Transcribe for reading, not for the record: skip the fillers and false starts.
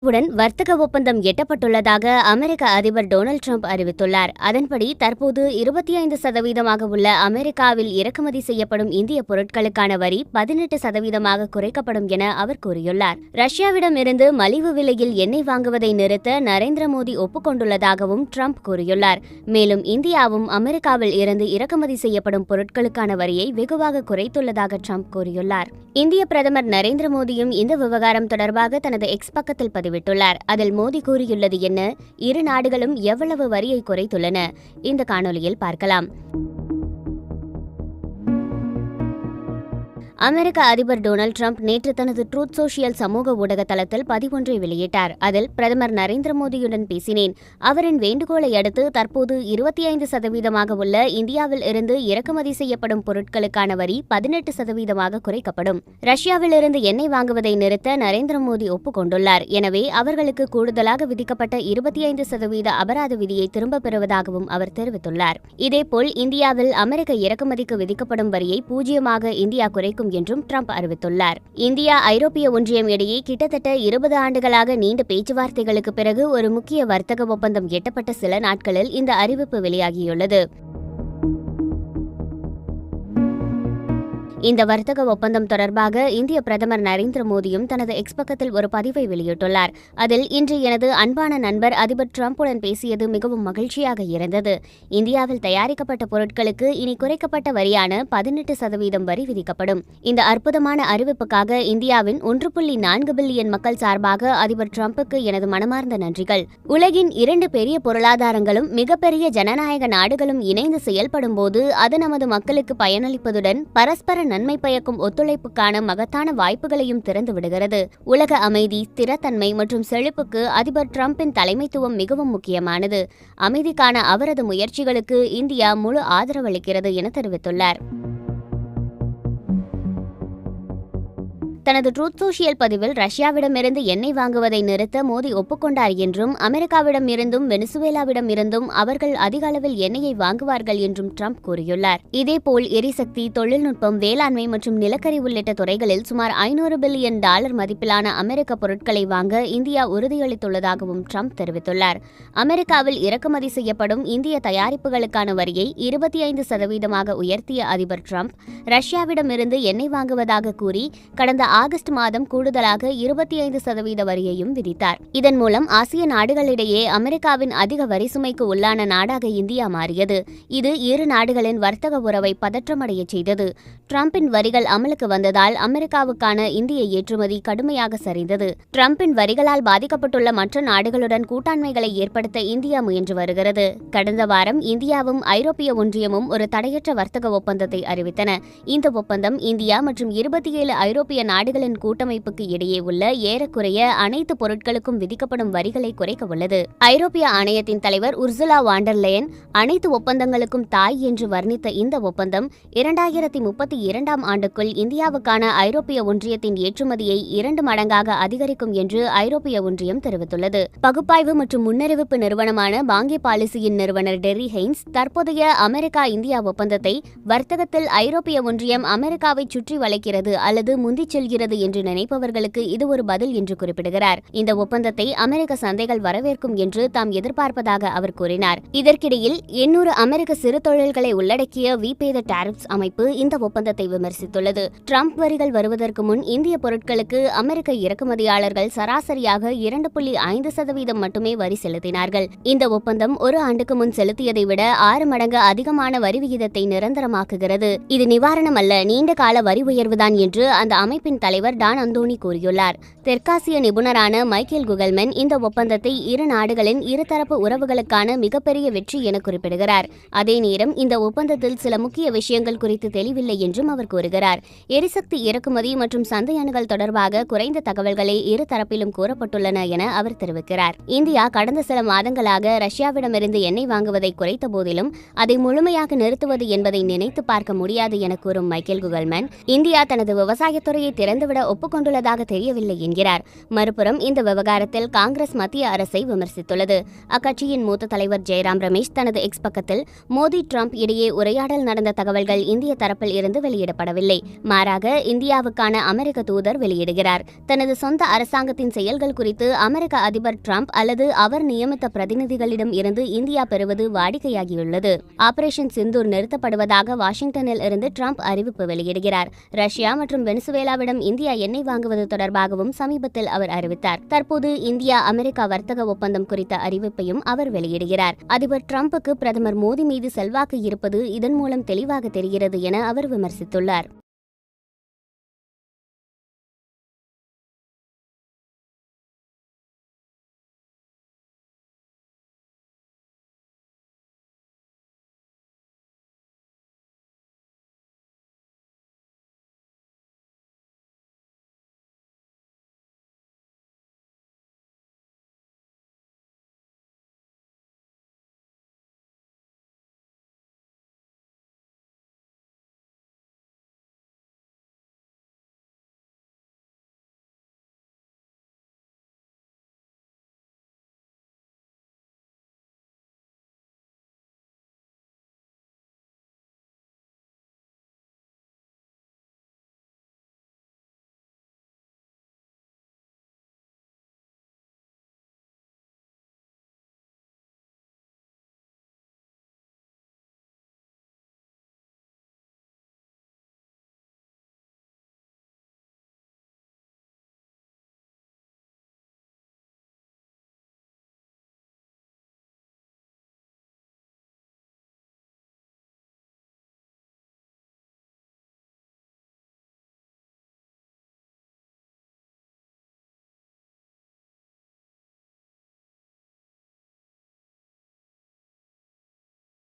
உடன் வர்த்தக ஒப்பந்தம் எட்டப்பட்டுள்ளதாக அமெரிக்க அதிபர் டொனால்ட் ட்ரம்ப் அறிவித்துள்ளார். அதன்படி தற்போது 25% உள்ள அமெரிக்காவில் இறக்குமதி செய்யப்படும் இந்திய பொருட்களுக்கான வரி 18% குறைக்கப்படும் என அவர் கூறியுள்ளார். ரஷ்யாவிடமிருந்து மலிவு விலையில் எண்ணெய் வாங்குவதை நிறுத்த நரேந்திர மோடி ஒப்புக்கொண்டுள்ளதாகவும் ட்ரம்ப் கூறியுள்ளார். மேலும் இந்தியாவும் அமெரிக்காவில் இருந்து இறக்குமதி செய்யப்படும் பொருட்களுக்கான வரியை வெகுவாக குறைத்துள்ளதாக ட்ரம்ப் கூறியுள்ளார். இந்திய பிரதமர் நரேந்திர மோடியும் இந்த விவகாரம் தொடர்பாக தனது எக்ஸ் பக்கத்தில் பதிவிட்டுள்ளார். அதில் மோடி கூறியுள்ளது என்ன? இரு நாடுகளும் எவ்வளவு வரியை குறைத்துள்ளன? இந்த காணொலியில் பார்க்கலாம். அமெரிக்க அதிபர் டொனால்ட் ட்ரம்ப் நேற்று தனது ட்ரூத் சோஷியல் சமூக ஊடக தளத்தில் பதிவொன்றை வெளியிட்டார். அதில் பிரதமர் நரேந்திர மோடியுடன் பேசினேன். அவரின் வேண்டுகோளை அடுத்து தற்போது 25% உள்ள இந்தியாவில் இருந்து இறக்குமதி செய்யப்படும் பொருட்களுக்கான வரி 18% குறைக்கப்படும். ரஷ்யாவில் இருந்து எண்ணெய் வாங்குவதை நிறுத்த நரேந்திர மோடி ஒப்புக்கொண்டுள்ளார். எனவே அவர்களுக்கு கூடுதலாக விதிக்கப்பட்ட 25% அபராத விதியை திரும்பப் பெறுவதாகவும் அவர் தெரிவித்துள்ளார். இதேபோல் இந்தியாவில் அமெரிக்க இறக்குமதிக்கு விதிக்கப்படும் வரியை 0 இந்தியா குறைக்கும் என்றும் ட்ரம்ப் அறிவித்துள்ளார். இந்தியா ஐரோப்பிய ஒன்றியம் இடையே கிட்டத்தட்ட 20 ஆண்டுகளாக நீண்ட பேச்சுவார்த்தைகளுக்கு பிறகு ஒரு முக்கிய வர்த்தக ஒப்பந்தம் எட்டப்பட்ட சில நாட்களில் இந்த அறிவிப்பு வெளியாகியுள்ளது. இந்த வர்த்தக ஒப்பந்தம் தொடர்பாக இந்திய பிரதமர் நரேந்திர மோடியும் தனது எக்ஸ் பக்கத்தில் ஒரு பதிவை வெளியிட்டுள்ளார். அதில் இன்று எனது அன்பான நண்பர் அதிபர் ட்ரம்புடன் பேசியது மிகவும் மகிழ்ச்சியாக இருந்தது. இந்தியாவில் தயாரிக்கப்பட்ட பொருட்களுக்கு இனி குறைக்கப்பட்ட வரியான 18% வரி விதிக்கப்படும். இந்த அற்புதமான அறிவிப்புக்காக இந்தியாவின் 1.4 பில்லியன் மக்கள் சார்பாக அதிபர் ட்ரம்புக்கு எனது மனமார்ந்த நன்றிகள். உலகின் 2 பெரிய பொருளாதாரங்களும் மிகப்பெரிய ஜனநாயக நாடுகளும் இணைந்து செயல்படும் போது அது நமது மக்களுக்கு பயனளிப்பதுடன் பரஸ்பர நன்மை பயக்கும் ஒத்துழைப்புக்கான மகத்தான வாய்ப்புகளையும் திறந்து விடுகிறது. உலக அமைதி, ஸ்திரத்தன்மை மற்றும் செழிப்புக்கு அதிபர் ட்ரம்பின் தலைமைத்துவம் மிகவும் முக்கியமானது. அமைதிக்கான அவரது முயற்சிகளுக்கு இந்தியா முழு ஆதரவளிக்கிறது என தெரிவித்துள்ளார். தனது ட்ரூத் சோஷியல் பதிவில் ரஷ்யாவிடமிருந்து எண்ணெய் வாங்குவதை நிறுத்த மோடி ஒப்புக்கொண்டார் என்றும் அமெரிக்காவிடம் இருந்தும் வெனிசுவேலாவிடம் இருந்தும் அவர்கள் அதிக அளவில் எண்ணெயை வாங்குவார்கள் என்றும் ட்ரம்ப் கூறியுள்ளார். இதேபோல் எரிசக்தி, தொழில்நுட்பம், வேளாண்மை மற்றும் நிலக்கரி உள்ளிட்ட துறைகளில் சுமார் $500 பில்லியன் மதிப்பிலான அமெரிக்க பொருட்களை வாங்க இந்தியா உறுதியளித்துள்ளதாகவும் ட்ரம்ப் தெரிவித்துள்ளார். அமெரிக்காவில் இறக்குமதி செய்யப்படும் இந்திய தயாரிப்புகளுக்கான வரியை 25% உயர்த்திய அதிபர் ட்ரம்ப் ரஷ்யாவிடமிருந்து எண்ணெய் வாங்குவதாக கூறி கடந்த ஆகஸ்ட் மாதம் கூடுதலாக 25% வரியையும் விதித்தார். இதன் மூலம் ஆசிய நாடுகளிடையே அமெரிக்காவின் அதிக வரி சுமைக்கு உள்ளான நாடாக இந்தியா மாறியது. இது இரு நாடுகளின் வர்த்தக உறவை பதற்றமடைய செய்தது. ட்ரம்பின் வரிகள் அமலுக்கு வந்ததால் அமெரிக்காவுக்கான இந்திய ஏற்றுமதி கடுமையாக சரிந்தது. ட்ரம்பின் வரிகளால் பாதிக்கப்பட்டுள்ள மற்ற நாடுகளுடன் கூட்டாண்மைகளை ஏற்படுத்த இந்தியா முயன்று வருகிறது. கடந்த வாரம் இந்தியாவும் ஐரோப்பிய ஒன்றியமும் ஒரு தடையற்ற வர்த்தக ஒப்பந்தத்தை அறிவித்தன. இந்த ஒப்பந்தம் இந்தியா மற்றும் 27 ஐரோப்பிய நாடுகளின் கூட்டமைப்புக்கு இடையே உள்ள ஏறக்குறைய அனைத்து பொருட்களுக்கும் விதிக்கப்படும் வரிகளை குறைக்க உள்ளது. ஐரோப்பிய ஆணையத்தின் தலைவர் உர்சுலா வாண்டர் லெயன் அனைத்து ஒப்பந்தங்களுக்கும் தாய் என்று வர்ணித்த இந்த ஒப்பந்தம் 2032 ஆண்டுக்குள் இந்தியாவுக்கான ஐரோப்பிய ஒன்றியத்தின் ஏற்றுமதியை 2 மடங்காக அதிகரிக்கும் என்று ஐரோப்பிய ஒன்றியம் தெரிவித்துள்ளது. பகுப்பாய்வு மற்றும் முன்னறிவிப்பு நிறுவனமான பாங்கி பாலிசியின் நிறுவனர் டெர்ரி ஹெய்ன்ஸ் தற்போதைய அமெரிக்கா இந்தியா ஒப்பந்தத்தை வர்த்தகத்தில் ஐரோப்பிய ஒன்றியம் அமெரிக்காவை சுற்றி வளைக்கிறது அல்லது முந்திச் செல்கிறது என்று நினைப்பவர்களுக்கு இது ஒரு பதில் என்று குறிப்பிடுகிறார். இந்த ஒப்பந்தத்தை அமெரிக்க சந்தைகள் வரவேற்கும் என்று தாம் எதிர்பார்ப்பதாக அவர் கூறினார். இதற்கிடையில் 800 அமெரிக்க சிறு தொழில்களை உள்ளடக்கிய விபேத டாரிஃப்ஸ் அமைப்பு இந்த ஒப்பந்தத்தை விமர்சித்துள்ளது. ட்ரம்ப் வரிகள் வருவதற்கு முன் இந்திய பொருட்களுக்கு அமெரிக்க இறக்குமதியாளர்கள் சராசரியாக 2.5% மட்டுமே வரி செலுத்தினார்கள். இந்த ஒப்பந்தம் ஒரு ஆண்டுக்கு முன் செலுத்தியதை விட 6 மடங்கு அதிகமான வரி விகிதத்தை நிரந்தரமாக்குகிறது. இது நிவாரணம் அல்ல, நீண்ட கால வரி உயர்வுதான் என்று அந்த அமைப்பின் தலைவர் டான் அந்தோனி கூறியுள்ளார். தெற்காசிய நிபுணரான மைக்கேல் குகல்மன் இந்த ஒப்பந்தத்தை இரு நாடுகளின் இருதரப்பு உறவுகளுக்கான மிகப்பெரிய வெற்றி என குறிப்பிடுகிறார். அதே நேரம் இந்த ஒப்பந்தத்தில் சில முக்கிய விஷயங்கள் குறித்து தெளிவில்லை என்றும் அவர் கூறுகிறார். எரிசக்தி இறக்குமதி மற்றும் சந்தை அணுகல் தொடர்பாக குறைந்த தகவல்களே இரு தரப்பிலும் கூறப்பட்டுள்ளன என அவர் தெரிவிக்கிறார். இந்தியா கடந்த சில மாதங்களாக ரஷ்யாவிடமிருந்து எண்ணெய் வாங்குவதை குறைத்த போதிலும் அதை முழுமையாக நிறுத்துவது என்பதை நினைத்து பார்க்க முடியாது என கூறும் மைக்கேல் குகல்மன், இந்தியா தனது விவசாயத்துறையை திறந்துவிட ஒப்புக்கொண்டுள்ளதாக தெரியவில்லை என்கிறார். மறுபுறம் இந்த விவகாரத்தில் காங்கிரஸ் மத்திய அரசை விமர்சித்துள்ளது. அக்கட்சியின் மூத்த தலைவர் ஜெயராம் ரமேஷ் தனது எக்ஸ் பக்கத்தில் மோடி டிரம்ப் இடையே உரையாடல் நடந்த தகவல்கள் இந்திய தரப்பில் இருந்து வெளியிடப்படவில்லை. மாறாக இந்தியாவுக்கான அமெரிக்க தூதர் வெளியிடுகிறார். தனது சொந்த அரசாங்கத்தின் செயல்கள் குறித்து அமெரிக்க அதிபர் டிரம்ப் அல்லது அவர் நியமித்த பிரதிநிதிகளிடம் இருந்து இந்தியா பெறுவது வாடிக்கையாகியுள்ளது. ஆபரேஷன் சிந்தூர் நிறுத்தப்படுவதாக வாஷிங்டனில் இருந்து டிரம்ப் அறிவிப்பு வெளியிடுகிறார். ரஷ்யா மற்றும் வெனிசுவேலாவிடம் இந்தியா எண்ணெய் வாங்குவது தொடர்பாகவும் சமீபத்தில் அவர் அறிவித்தார். தற்போது இந்தியா அமெரிக்கா வர்த்தக ஒப்பந்தம் குறித்த அறிவிப்பையும் அவர் வெளியிடுகிறார். அதிபர் டிரம்புக்கு பிரதமர் மோடி மீது செல்வாக்கு இருப்பது இதன் மூலம் தெளிவாக தெரிகிறது என அவர் விமர்சித்துள்ளார்.